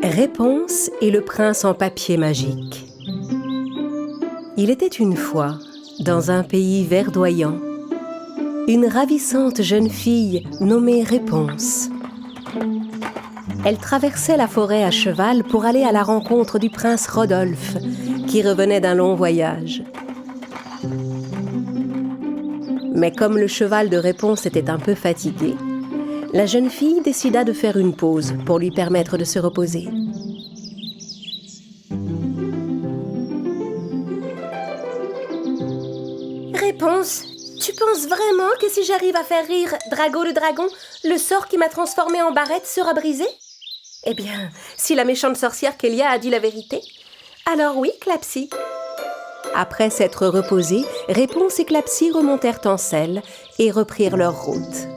Réponse et le prince en papier magique. Il était une fois, dans un pays verdoyant, une ravissante jeune fille nommée Réponse. Elle traversait la forêt à cheval pour aller à la rencontre du prince Rodolphe, qui revenait d'un long voyage. Mais comme le cheval de Réponse était un peu fatigué, la jeune fille décida de faire une pause pour lui permettre de se reposer. Réponse, tu penses vraiment que si j'arrive à faire rire Drago le dragon, le sort qui m'a transformée en barrette sera brisé? Eh bien, si la méchante sorcière Kélia a dit la vérité, alors oui, Clapsy. Après s'être reposés, Réponse et Clapsy remontèrent en selle et reprirent leur route.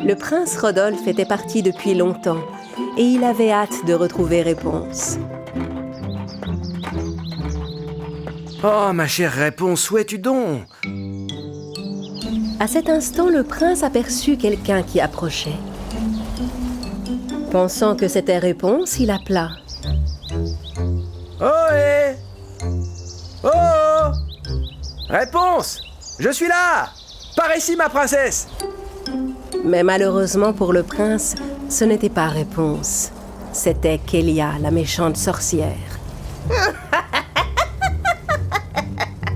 Le prince Rodolphe était parti depuis longtemps et il avait hâte de retrouver Réponse. Oh, ma chère Réponse, où es-tu donc? À cet instant, le prince aperçut quelqu'un qui approchait. Pensant que c'était Réponse, il appela. Oh, hé! Oh, oh! Réponse! Je suis là! Par ici, ma princesse! Mais malheureusement pour le prince, ce n'était pas Réponse. C'était Kélia, la méchante sorcière.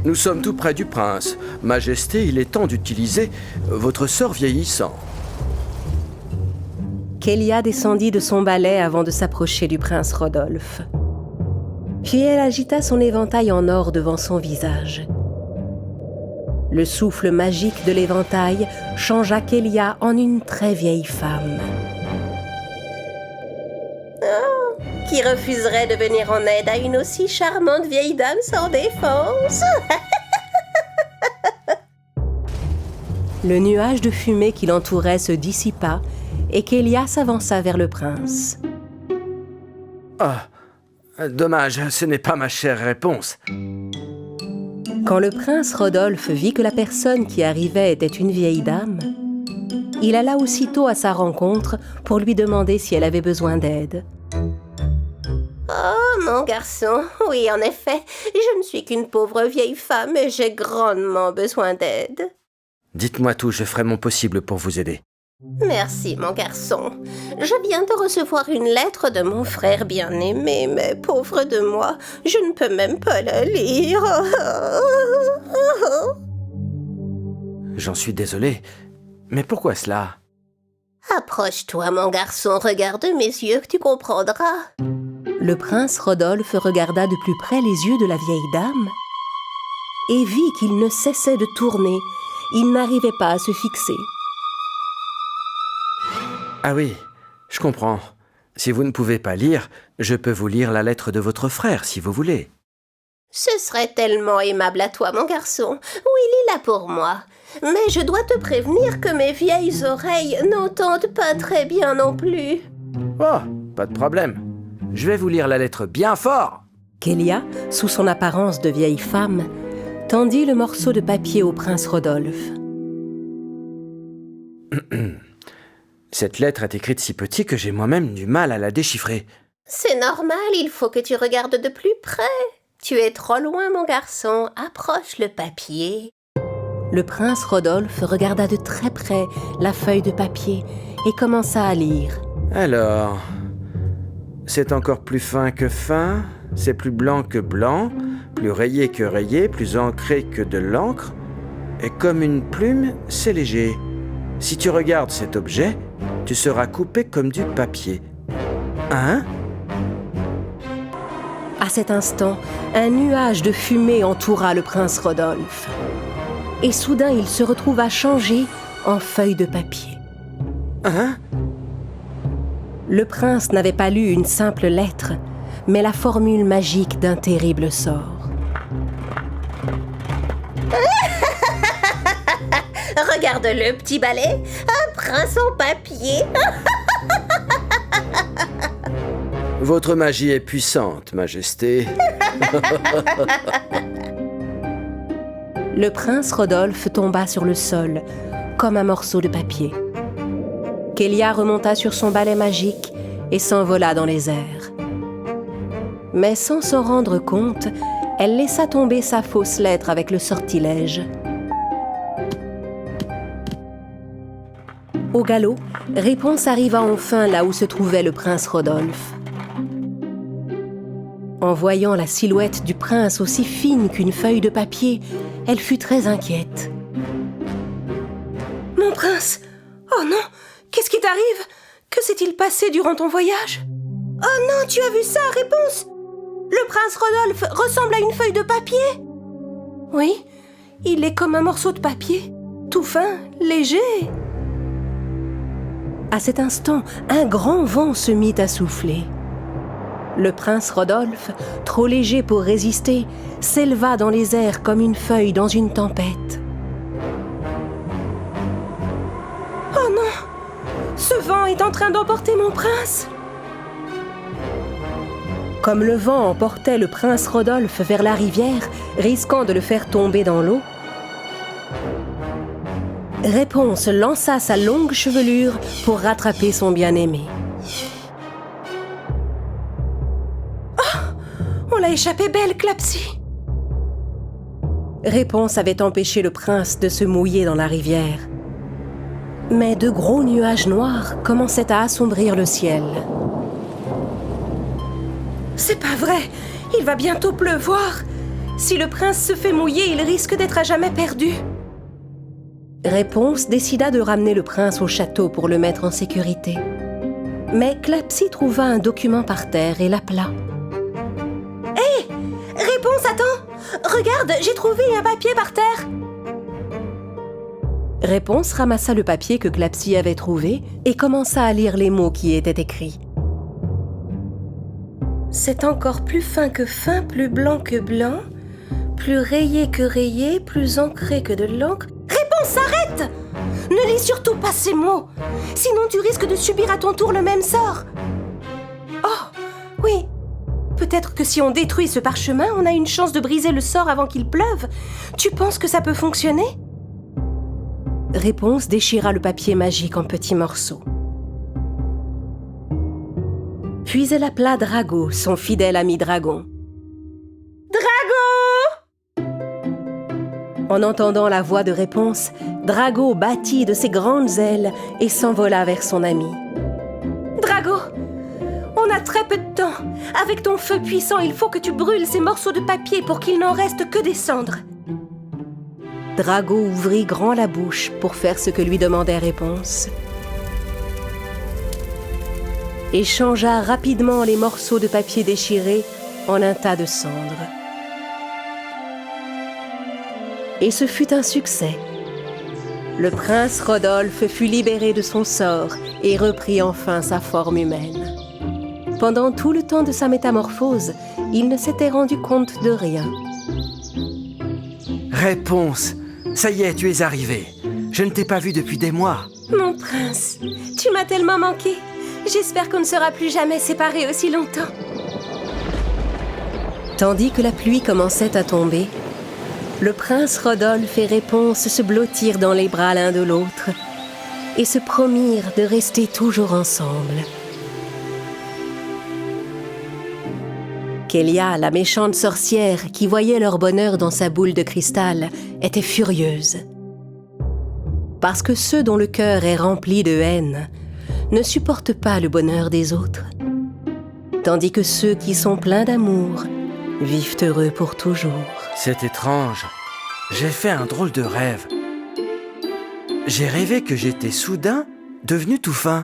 Nous sommes tout près du prince. Majesté, il est temps d'utiliser votre sort vieillissant. Kélia descendit de son balai avant de s'approcher du prince Rodolphe. Puis elle agita son éventail en or devant son visage. Le souffle magique de l'éventail changea Kélia en une très vieille femme. Oh, qui refuserait de venir en aide à une aussi charmante vieille dame sans défense? Le nuage de fumée qui l'entourait se dissipa et Kélia s'avança vers le prince. Ah, dommage, ce n'est pas ma chère Réponse. Quand le prince Rodolphe vit que la personne qui arrivait était une vieille dame, il alla aussitôt à sa rencontre pour lui demander si elle avait besoin d'aide. « Oh, mon garçon, oui, en effet, je ne suis qu'une pauvre vieille femme et j'ai grandement besoin d'aide. » Dites-moi tout, je ferai mon possible pour vous aider. Merci, mon garçon. Je viens de recevoir une lettre de mon frère bien-aimé, mais pauvre de moi, je ne peux même pas la lire. J'en suis désolé, mais pourquoi cela? Approche-toi, mon garçon, regarde mes yeux que tu comprendras. Le prince Rodolphe regarda de plus près les yeux de la vieille dame et vit qu'il ne cessait de tourner. Il n'arrivait pas à se fixer. Ah oui, je comprends. Si vous ne pouvez pas lire, je peux vous lire la lettre de votre frère, si vous voulez. Ce serait tellement aimable à toi, mon garçon. Oui, lis-la pour moi. Mais je dois te prévenir que mes vieilles oreilles n'entendent pas très bien non plus. Oh, pas de problème. Je vais vous lire la lettre bien fort. Kélia, sous son apparence de vieille femme, tendit le morceau de papier au prince Rodolphe. Cette lettre est écrite si petit que j'ai moi-même du mal à la déchiffrer. C'est normal, il faut que tu regardes de plus près. Tu es trop loin, mon garçon. Approche le papier. Le prince Rodolphe regarda de très près la feuille de papier et commença à lire. Alors, c'est encore plus fin que fin, c'est plus blanc que blanc, plus rayé que rayé, plus ancré que de l'encre, et comme une plume, c'est léger. Si tu regardes cet objet, tu seras coupé comme du papier. Hein? À cet instant, un nuage de fumée entoura le prince Rodolphe. Et soudain, il se retrouva changé en feuille de papier. Hein? Le prince n'avait pas lu une simple lettre, mais la formule magique d'un terrible sort. Regarde-le, petit balai, un prince en papier. Votre magie est puissante, Majesté. Le prince Rodolphe tomba sur le sol, comme un morceau de papier. Kélia remonta sur son balai magique et s'envola dans les airs. Mais sans s'en rendre compte, elle laissa tomber sa fausse lettre avec le sortilège. Au galop, Réponse arriva enfin là où se trouvait le prince Rodolphe. En voyant la silhouette du prince aussi fine qu'une feuille de papier, elle fut très inquiète. « Mon prince! Oh non! Qu'est-ce qui t'arrive? Que s'est-il passé durant ton voyage? »« Oh non, tu as vu ça, Réponse? Le prince Rodolphe ressemble à une feuille de papier. »« Oui, il est comme un morceau de papier, tout fin, léger. » À cet instant, un grand vent se mit à souffler. Le prince Rodolphe, trop léger pour résister, s'éleva dans les airs comme une feuille dans une tempête. « Oh non! Ce vent est en train d'emporter mon prince !» Comme le vent emportait le prince Rodolphe vers la rivière, risquant de le faire tomber dans l'eau, Réponse lança sa longue chevelure pour rattraper son bien-aimé. Oh! On l'a échappé belle, Clapsy! Réponse avait empêché le prince de se mouiller dans la rivière. Mais de gros nuages noirs commençaient à assombrir le ciel. C'est pas vrai! Il va bientôt pleuvoir! Si le prince se fait mouiller, il risque d'être à jamais perdu. Réponse décida de ramener le prince au château pour le mettre en sécurité. Mais Clapsy trouva un document par terre et l'appela. « Hé! Réponse, attends! Regarde, j'ai trouvé un papier par terre! » Réponse ramassa le papier que Clapsy avait trouvé et commença à lire les mots qui étaient écrits. « C'est encore plus fin que fin, plus blanc que blanc, plus rayé que rayé, plus ancré que de l'encre. » S'arrête! Ne lis surtout pas ces mots, sinon tu risques de subir à ton tour le même sort. Oh, oui, peut-être que si on détruit ce parchemin, on a une chance de briser le sort avant qu'il pleuve. Tu penses que ça peut fonctionner? Réponse déchira le papier magique en petits morceaux. Puis elle appela Drago, son fidèle ami dragon. En entendant la voix de Réponse, Drago battit de ses grandes ailes et s'envola vers son ami. « Drago, on a très peu de temps. Avec ton feu puissant, il faut que tu brûles ces morceaux de papier pour qu'il n'en reste que des cendres. » Drago ouvrit grand la bouche pour faire ce que lui demandait Réponse. Et changea rapidement les morceaux de papier déchirés en un tas de cendres. Et ce fut un succès. Le prince Rodolphe fut libéré de son sort et reprit enfin sa forme humaine. Pendant tout le temps de sa métamorphose, il ne s'était rendu compte de rien. Réponse! Ça y est, tu es arrivé. Je ne t'ai pas vu depuis des mois. Mon prince, tu m'as tellement manqué. J'espère qu'on ne sera plus jamais séparés aussi longtemps. Tandis que la pluie commençait à tomber, le prince Rodolphe et Réponse se blottirent dans les bras l'un de l'autre et se promirent de rester toujours ensemble. Kélia, la méchante sorcière qui voyait leur bonheur dans sa boule de cristal, était furieuse. Parce que ceux dont le cœur est rempli de haine ne supportent pas le bonheur des autres, tandis que ceux qui sont pleins d'amour vivent heureux pour toujours. C'est étrange. J'ai fait un drôle de rêve. J'ai rêvé que j'étais soudain devenu tout fin.